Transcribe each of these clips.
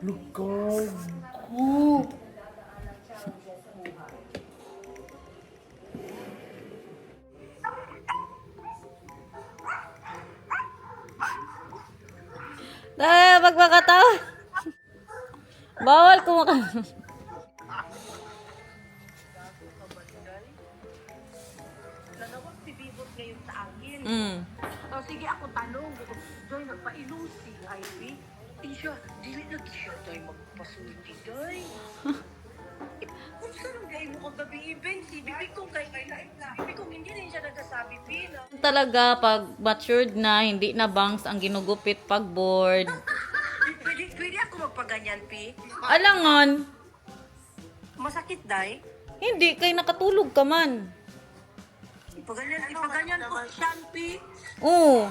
Lugod ko. Magpakatawa. Bawal kumakain. Nanawag si Bibot ngayon sa akin. Oh, sige ako tanong. Joy, nagpainom si Ivy. Siya, dili lagi siya tayo magpasulti, Joy. Kung saan gay mo kagabi event, si Bibi kong Bibi kong hindi rin siya nagsasabi, Pina. Talaga, pag matured na, hindi na bangs ang ginugupit pag board. Pwede ako magpaganyan, Pi? Alangan, Masakit, Day? hindi, kay nakatulog ka man. Ipaganyan ko siya, Pi. Oo.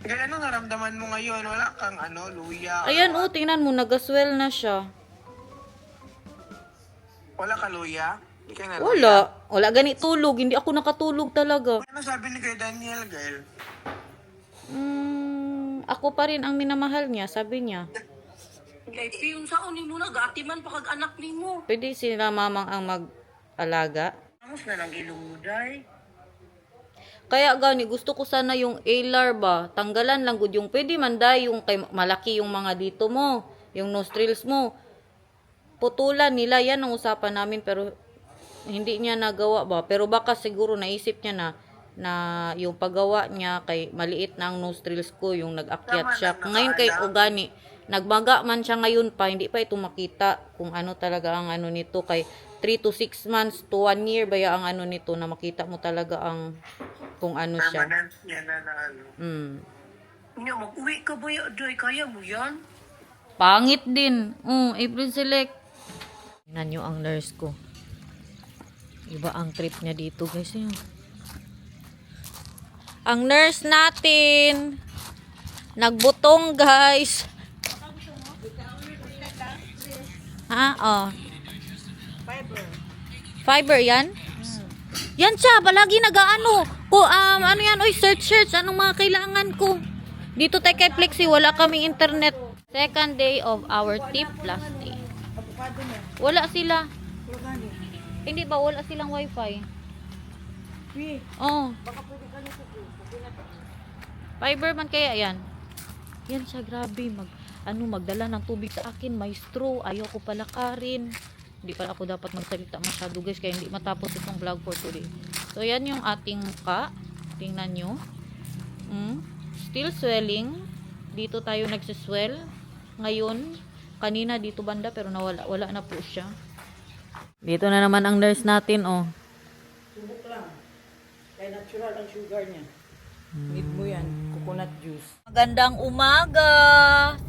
Kaya ano naramdaman mo ngayon? Wala kang luya? Ayan, tingnan mo, nagaswell na siya. Wala ka luya? Hindi ka na luya? Wala. Wala gani tulog. Hindi ako nakatulog talaga. Ano sabi ni kay Daniel, girl? Ako pa rin ang minamahal niya, sabi niya. Kay Pi, yung saon ni mo na, gatiman pa kag anak ni mo. Pwede sila mamang ang mag-alaga. Amos na lang ilong mo, Day. Kaya gani, gusto ko sana yung A-lar ba. Tanggalan lang gud yung pwede man day yung kay, malaki yung mga dito mo, yung nostrils mo. Putulan nila, yan ang usapan namin pero hindi niya nagawa ba. Pero baka siguro naisip niya na yung paggawa niya kay maliit na ang nostrils ko, yung nag-akyat siya. Ngayon kay Ugani, nagmaga man siya ngayon pa, hindi pa ito makita kung ano talaga ang ano nito. Kay 3 to 6 months to 1 year ba ang ano nito na makita mo talaga ang kung ano siya. Permanent niya na ano. Nya, mag-uwi ka ba ya, Day? Kaya mo yan? Pangit din. April Select. Tingnan nyo ang nurse ko. Iba ang trip niya dito, guys. Yun. Ang nurse natin, nagbutong, guys. Fiber yan? Yan siya, palagi nag-ano. Ano yan, search, anong mga kailangan ko. Dito tayo kay Flexi, wala kaming internet. Second day of our tip last day. Wala sila. Hindi ba, wala silang wifi. Oh. Fiber man kaya yan. Yan siya, grabe. Magdala ng tubig sa akin, may straw. Ayaw ko palakarin. Hindi pala ako dapat magsalita masyado, guys, kaya hindi matapos itong vlog for today. So, yan yung ating muka. Tingnan nyo. Still swelling. Dito tayo nagsiswell. Ngayon, kanina dito banda, pero wala na po siya. Dito na naman ang nurse natin, oh. Subok lang. Kaya natural ang sugar niya. Need mo yan, coconut juice. Magandang umaga!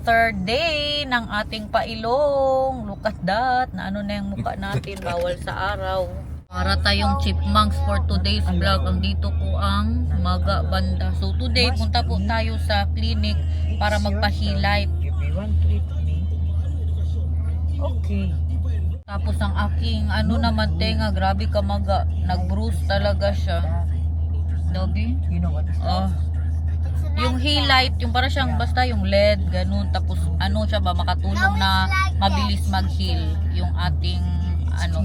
Third day ng ating pailong. Look at that. Na ano na yung mukha natin. Bawal sa araw. Para tayong chipmunks for today's vlog. Ang dito po ang maga banda. So today, punta po tayo sa clinic para magpa-highlight. If you want to eat me, okay. Tapos ang aking naman tenga. Grabe ka maga. Nag-bruise talaga siya. Dobi? You know what is that? Yung highlight, yung para siyang basta yung LED, ganun. Tapos siya ba, makatulong na mabilis mag-heal yung ating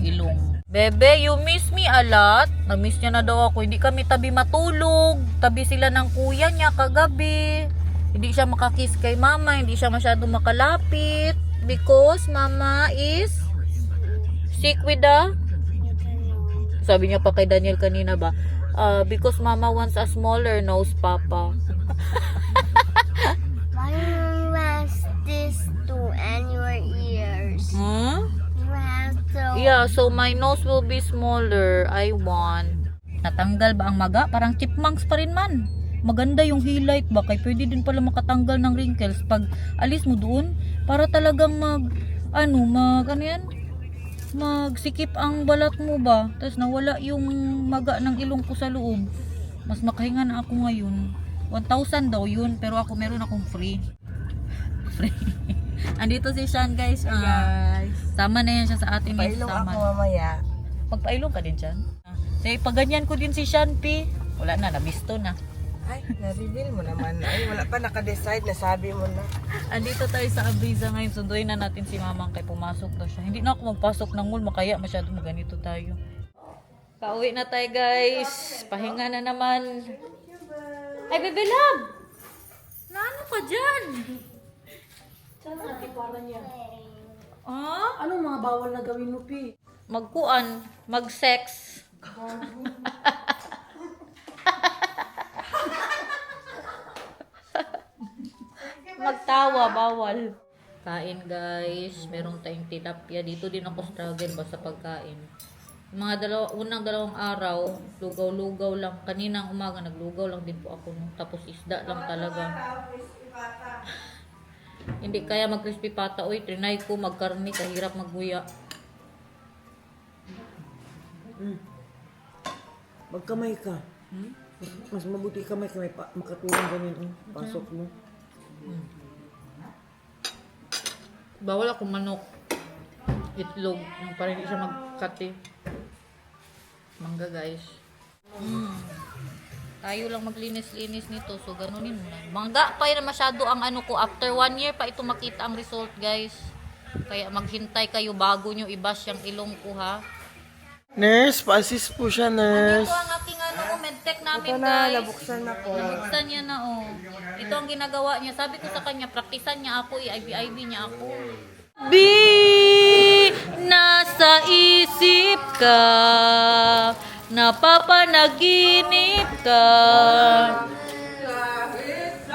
ilong. Bebe, you miss me a lot. Na-miss niya na daw ako. Hindi kami tabi matulog. Tabi sila ng kuya niya kagabi. Hindi siya makakiss kay mama. Hindi siya masyado makalapit. Because mama is sick with the... Sabi niya pa kay Daniel kanina ba, because mama wants a smaller nose, papa. Why you have this to end your ears? Huh? You have to. Yeah, so my nose will be smaller. I want. Natanggal ba ang maga? Parang chipmunks pa rin man. Maganda yung highlight ba? Kaya pwede din pala makatanggal ng wrinkles. Pag alis mo doon, para talagang magsikip ang balat mo ba? Tapos nawala yung maga ng ilong ko sa loob. Mas makahinga na ako ngayon. 1,000 daw yun, pero ako meron akong free. Free. Andito si Sean, guys. Guys, Sama na yan siya sa atin. pailong ako mamaya. Pagpailong ka din, Sean? Say, pag ganyan ko din si Sean, P. Wala na, nabisto na. Ay, na-reveal mo naman. Ay, wala pa naka-decide. Nasabi mo na. Andito tayo sa Abriza ngayon. Sunduin na natin si Mamang kay pumasok daw siya. Hindi na ako magpasok ng mall. Makaya masyado maganito tayo. Pauwi na tayo guys. Pahinga na naman. Ay, Bebe Love! Naano ka dyan? Saan ang atiparan niya? Ah? Anong mga bawal na gawin mo, Pi? Magkuan. Mag-sex. Magtawa, bawal. Kain guys. Meron tayong tilapia. Dito din ako struggle basta pagkain. Unang dalawang araw, lugaw-lugaw lang. Kaninang umaga, naglugaw lang din po ako. Tapos isda lang talaga. Hindi kaya mag-crispy pata. Uy, trinay ko magkarni. Kahirap magbuya. Magkamay ka. Mas mabuti kamay makatulong ganyan. Pasok mo. Bawal ako manok. Itlog. Para hindi siya magkati. Mangga guys. Tayo lang maglinis-linis nito. So, ganunin mo na. Mangga pa yun masyado ang ano ko. After 1 year pa ito makita ang result guys. Kaya maghintay kayo bago nyo i-bash yung ilong ko ha. Nurse, pa-assist po siya, Ito nurse. ang aking ano, medtech namin Ito na, guys. nabuksan na ko. Nabuksan niya na oh. Ito ang ginagawa niya. Sabi ko sa kanya, praktisan niya ako, i-IB niya ako. B, nasa isip ka, napapanaginip ka.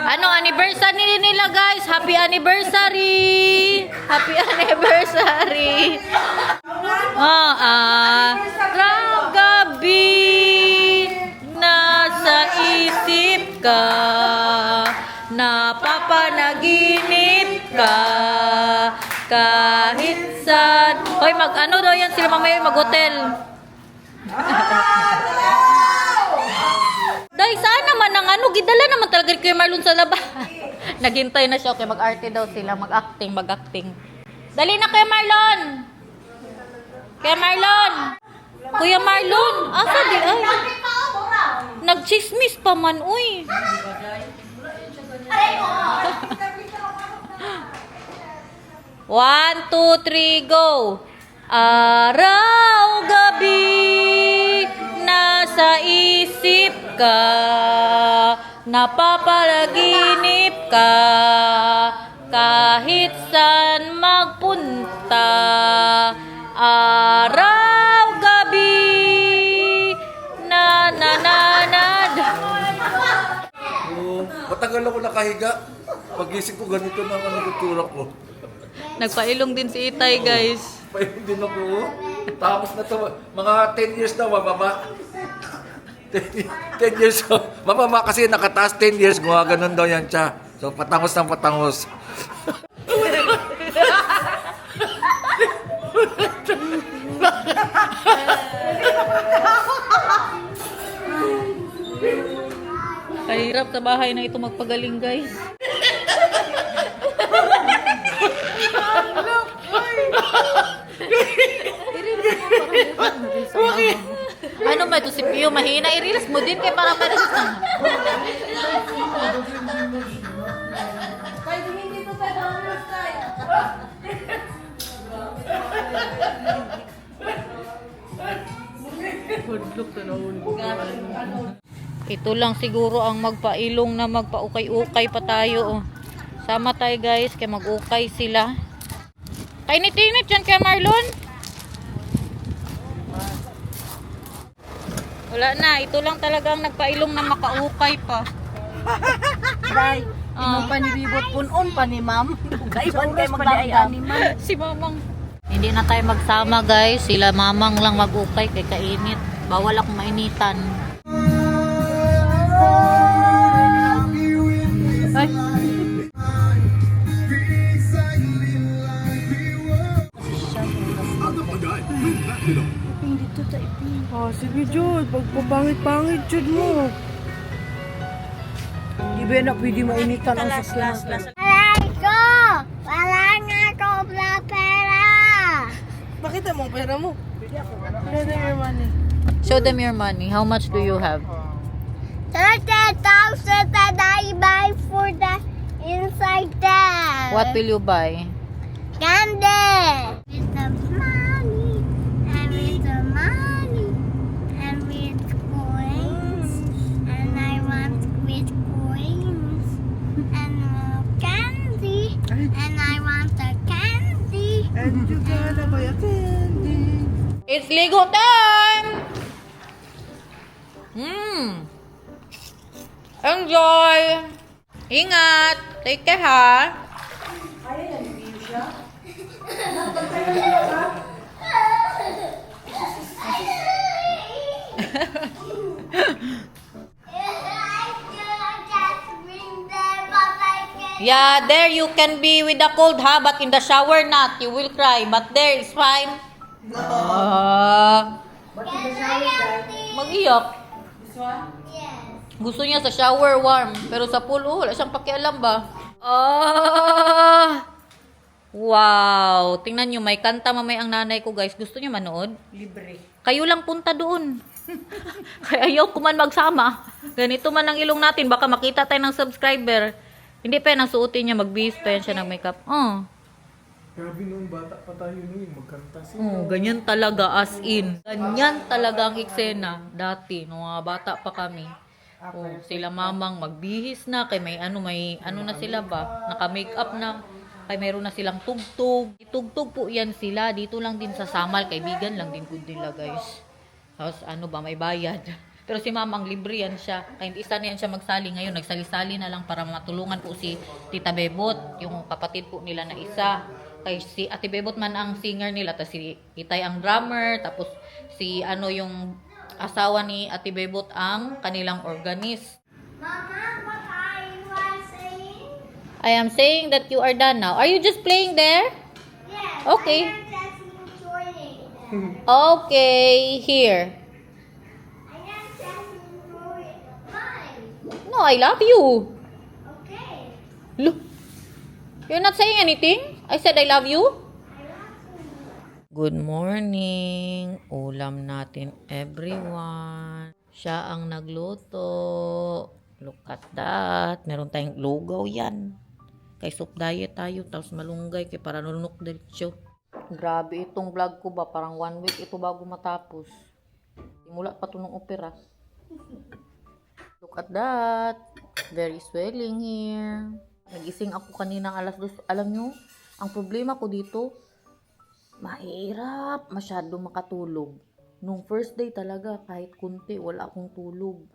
Ano, anniversary nila guys. Happy anniversary. Happy anniversary. Araw gabi, nasa isip ka, napapanaginip ka, kahit saan. Hoy, mag-ano daw yan sila mamaya, mag-hotel. Dahil saan naman ang ano, gidala naman talaga ni Kuya Marlon sa labas. Naghintay na siya, okay, mag-arte daw sila, mag-acting. Dali na Kuya Marlon! Kuya Marlon! Kuya Marlon! Asa di ay? Nagchismis pa man, uy. One, two, three, go! Araw, gabi, nasa isip ka, napapalaginip ka, kahit saan magpunta. Araw, gabi, na. Oo, matagal ako nakahiga. Pagising ko ganito na ang nagtutura ko. Nagpailong din si Itay, guys. Painom din ako. Tapos na to, mga 10 years na mababa. 10 years. Mababa kasi nakataas 10 years. Ganun daw yan siya. So patangos ng patangos. Kahirap sa bahay na ito magpagaling, guys. Ano ba ito si Pio? Mahina. I-release mo din kay para ma-release na. Ito lang siguro ang magpailong na magpaukay-ukay pa tayo. Oh. Sama tayo guys, kaya mag-ukay sila. Kainit-init yan kay Marlon. Wala na, ito lang talagang nagpailong na makaukay pa. Day, imo pa ni Bibot punon pa ni Ma'am. Kaiban kay maglayan ni Ma'am. Si Mamang. Hindi na tayo magsama guys, sila Mamang lang mag-ukay kay kainit. Bawal akong mainitan. Ay. Oh, sige, Jud. Pagpapangit-pangit, Jud mo. Di ba na pwede mainitan ang sasakyan? Aray ko! Wala nga ako na pera! Bakit ang pera mo? Show them your money. Show them your money. How much do you have? 30,000 that I buy for the inside there. What will you buy? Candy. With the money, and with the money, and with coins, and I want with coins, and candy, and I want the candy. And you gonna buy a candy. It's Lego time! Enjoy! Ingat! Take care ha! Yeah, there you can be with the cold ha, but in the shower not. You will cry, but there is fine. Mag-iyak. Gusto niya sa shower warm, pero sa pool, wala siyang pakialam ba? Wow! Tingnan nyo, may kanta mamay ang nanay ko guys. Gusto niyo manood? Libre. Kayo lang punta doon. Kaya ayaw ko man magsama. Ganito man ang ilong natin, baka makita tayo ng subscriber. Hindi pa yan ang suotin niya, magbihis pa yan siya ng makeup. Grabe nung bata pa tayo nung magkanta siya. Ganyan talaga as in. Ganyan talaga ang eksena dati nung mga bata pa kami. Sila mamang magbihis na kay may ano na sila ba? Naka-makeup na. Kay mayroon na silang tugtog. Itugtog po yan sila dito lang din sa Samal, kaibigan lang din po nila guys. Tapos ano ba, may bayad. Pero si mamang libre yan siya. Kaya hindi isa na yan siya magsali ngayon. Nagsali-sali na lang para matulungan po si Tita Bebot, yung kapatid po nila na isa. Kay si Ate Bebot man ang singer nila, tapos si Itay ang drummer, tapos si ano yung asawa ni Ate Bebot ang kanilang organist. Mama, what are you saying? I am saying that you are done now. Are you just playing there? Yes. Okay. I am just enjoying them. Okay, here. I am just enjoying mine. No, I love you. Okay. Look. You're not saying anything? I said I love you. Good morning. Ulam natin, everyone. Siya ang nagluto. Look at that. Meron tayong lugaw yan. Kay soup diet tayo. Tapos malunggay kay para nunok diretsyo. Grabe itong vlog ko ba. Parang 1 week ito bago matapos. Simula pa ito ng opera. Look at that. Very swelling here. Nagising ako kanina alas 2. Alam nyo, ang problema ko dito, mahirap masyado makatulog. Nung first day talaga, kahit kunti, wala akong tulog.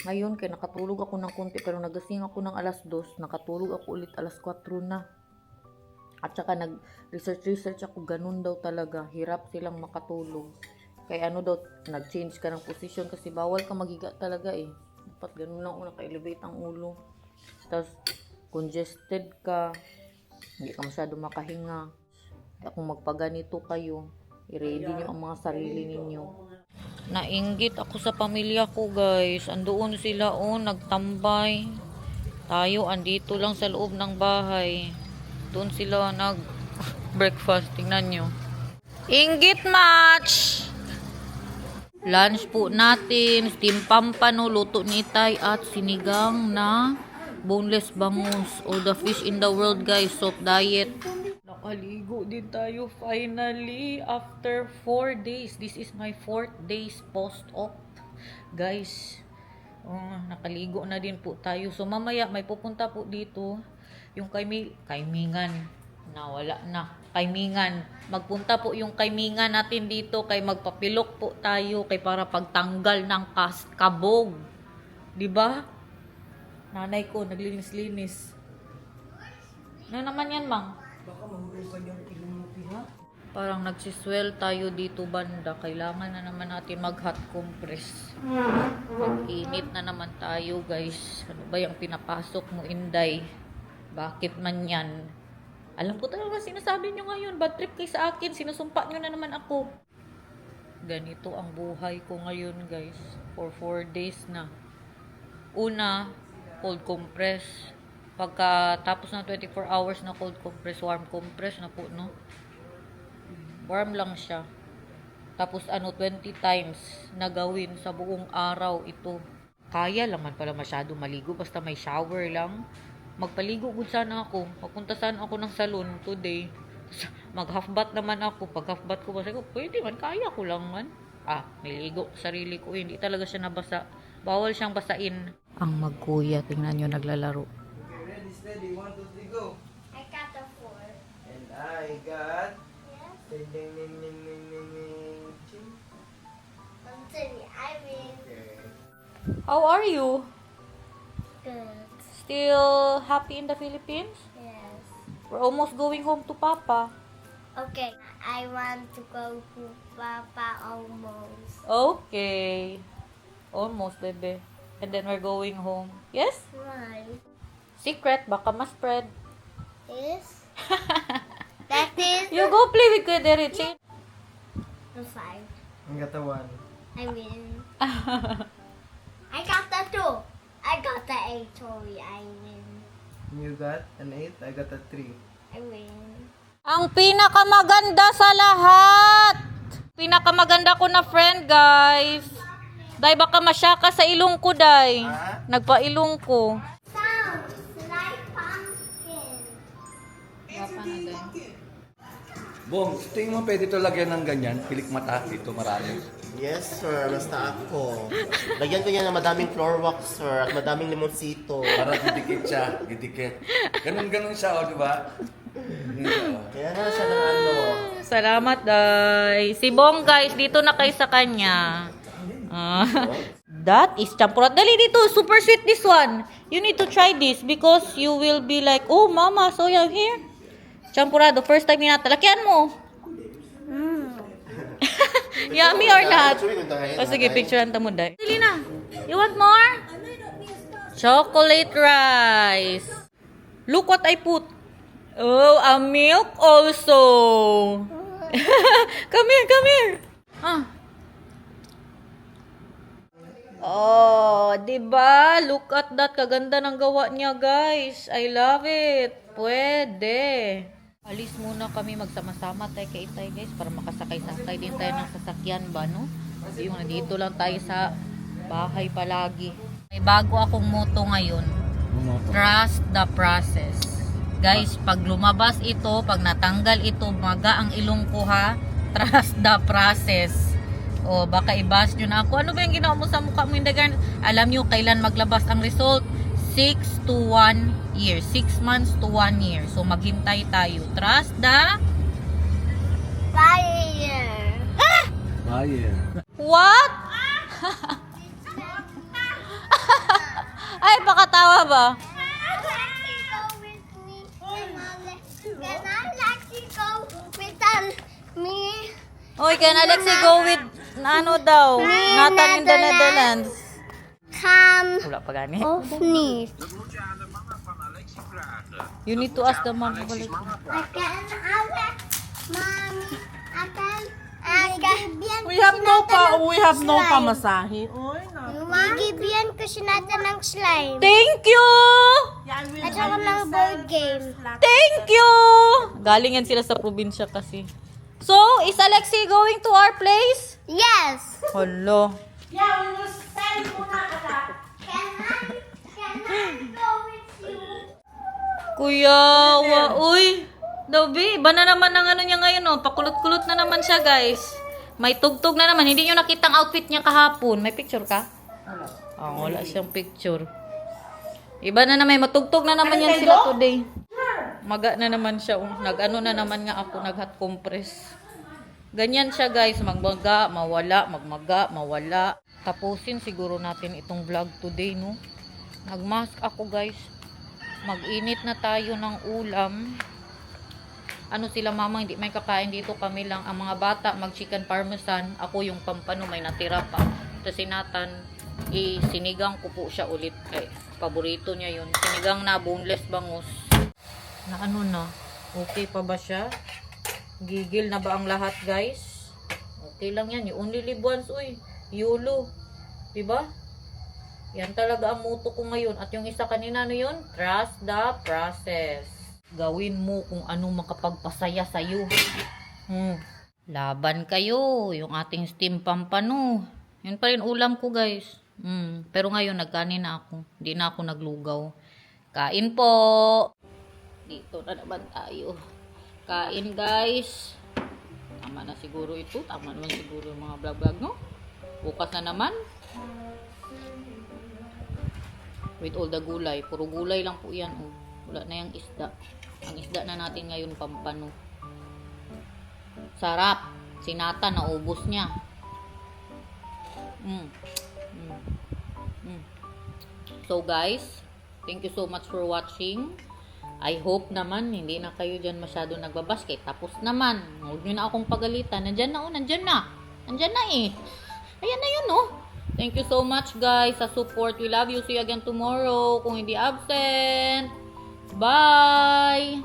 Ngayon, kaya nakatulog ako ng kunti, pero nagising ako ng alas 2, nakatulog ako ulit alas 4 na. At saka nag-research ako, ganun daw talaga. Hirap silang makatulog. Kaya ano daw, nag-change ka ng position kasi bawal ka magiga talaga eh. Dapat ganun lang naka-elevate ang ulo. Tapos, congested ka. Hindi ka masyado makahinga. Kaya kung magpaganito kayo, i-ready nyo ang mga sarili ninyo. Nainggit ako sa pamilya ko guys. Andoon sila nagtambay. Tayo andito lang sa loob ng bahay. Doon sila nag-breakfast. Tingnan nyo. Inggit match! Lunch po natin. Steam pampano, luto ni Tay at sinigang na boneless bangus. All the fish in the world guys. Soap diet. Nakaligo din tayo finally after 4 days. This is my 4th days post-op. Guys, nakaligo na din po tayo. So mamaya may pupunta po dito yung kaimingan na wala na. Kaimingan. Magpunta po yung kaimingan natin dito kay magpapilok po tayo kay para pagtanggal ng kabog. 'Di ba? Nanay ko naglinis-linis. Ano naman yan, Mang? Baka mahulugan yung ilong mo, ha? Parang nagsiswell tayo dito banda. Kailangan na naman natin mag-hot compress. Mag-init na naman tayo, guys. Ano ba yung pinapasok mo, Inday? Bakit man yan? Alam ko talaga sinasabi nyo ngayon. Bad trip kayo sa akin. Sinusumpa nyo na naman ako. Ganito ang buhay ko ngayon, guys. For 4 days na. Una, cold compress. Pagkatapos ng 24 hours na cold compress, warm compress na po, no? Warm lang siya. Tapos 20 times na gawin sa buong araw ito. Kaya lang man pala masyado maligo. Basta may shower lang. Magpaligo gud sana ako. Magpunta sana ako ng salon today. Mag half bath naman ako. Pag half bath ko kasi ko, pwede man. Kaya ko lang man. May ligo. Sarili ko. Hindi talaga siya nabasa. Bawal siyang basain. Ang magkuya. Tingnan nyo naglalaro. Ready, steady. 1, 2, 3, go. I got the 4. And I got... Yes. Ding, ding, ding, ding, ding, ding, ding. Ching. Continue. I win. Okay. How are you? Good. Still happy in the Philippines? Yes. We're almost going home to Papa. Okay. I want to go to Papa almost. Okay. Almost, bebe. And then we're going home. Yes? Why? Secret, baka ma-spread. Yes. That is You go play with Kuya Derechie. the 5. I got the 1. I win. I got the 2. I got the 8. Sorry, I win. You got an 8. I got a 3. I win. Ang pinakamaganda sa lahat. Pinakamaganda ko na friend, guys. Day, baka masyaka sa ilong ko, day. Nagpa-ilong ko. Sounds like pumpkin. Bong, tingin mo pwede ito lagyan ng ganyan? Pilik mata dito marami. Yes, sir. Basta ako. Lagyan ko yan ng madaming floor wax, sir. At madaming limonsito. Para didikit siya, didikit. Ganun siya, di ba? Kaya na siya ng ano. Salamat, day. Si Bong, guys, dito na kayo sa kanya. That is champurat. Dali dito, super sweet this one. You need to try this because you will be like, oh, mama, so you're here. Champurado, first time yata. Lakihan mo. Yummy or not? Sige, picturean ta mo, day. Dali na. You want more? Chocolate rice. Look what I put. Oh, a milk also. Come here. Oh, 'di ba? Look at that, kaganda ng gawa niya, guys. I love it. Pwede. Alis muna kami magsama-sama tayo kay Itay, guys, para makasakay-sakay din tayo ng sasakyan ba, no? Yung nandito lang tayo sa bahay palagi. May bago akong motto ngayon. Trust the process. Guys, pag lumabas ito, pag natanggal ito, maga ang ilong ko ha. Trust the process. O baka i-bash nyo na ako. Ano ba yung ginawa mo sa mukha mo? Alam nyo kailan maglabas ang result? 6 to 1 year. 6 months to 1 year. So maghintay tayo. Trust the Fire. Fire. what? Ay, pakatawa ba? Can I let you go with me? Oy, can Alexi go with ano daw? Nathan in the Netherlands. Come Wala pa gani. off me. You need to ask the mom. I can Alex, mommy. I can. We have no pamasahe. Oy, na. Bigibyan ko siya natin ng slime. Thank you! At saka ng board game. Thank you! Galing yan sila sa probinsya kasi. So, is Alexi going to our place? Yes. Hello. Yeah, we will spend muna ka. Can I go with you? Kuya, uy. Dabi, iba na naman ang ano niya ngayon, oh. Pakulot-kulot na naman siya, guys. May tugtog na naman. Hindi nyo nakita ang outfit niya kahapon. May picture ka? Wala siyang picture. Iba na naman. Matugtog na naman yan sila today. Maga na naman siya. Nag-ano na naman nga ako. Nag-hot compress. Ganyan siya, guys. Magmaga, mawala. Magmaga, mawala. Tapusin siguro natin itong vlog today, no? Nag-mask ako, guys. Mag-init na tayo ng ulam. Ano sila mama, hindi may kakain dito, kami lang. Ang mga bata, mag-chicken parmesan. Ako yung pampano, may natira pa. Tapos si Nathan, sinigang ko po siya ulit. Ay, paborito niya yun. Sinigang na boneless bangus. Na ano na? Okay pa ba siya? Gigil na ba ang lahat, guys? Okay lang yan. You only live once, uy. YOLO. Diba? Yan talaga ang motto ko ngayon. At yung isa kanina, ano yun? Trust the process. Gawin mo kung anong makapagpasaya sa'yo. Laban kayo. Yung ating steam pampano. Yun pa rin ulam ko, guys. Pero ngayon, nagkanin na ako. Hindi na ako naglugaw. Kain po! Dito na naman tayo. Kain, guys. Tama na siguro ito. Tama naman siguro yung mga vlog-vlog, no? Bukas na naman. With all the gulay. Puro gulay lang po yan. Oh. Wala na yung isda. Ang isda na natin ngayon, pampano. Sarap. Sinata, naubos niya. So guys, thank you so much for watching. I hope naman hindi na kayo dyan masyado nagbabasket. Tapos naman, huwag nyo na akong pagalitan. Nandyan na, nandyan na. Nandyan na eh. Ayan na yun, oh. Thank you so much guys sa support. We love you. See you again tomorrow. Kung hindi absent. Bye!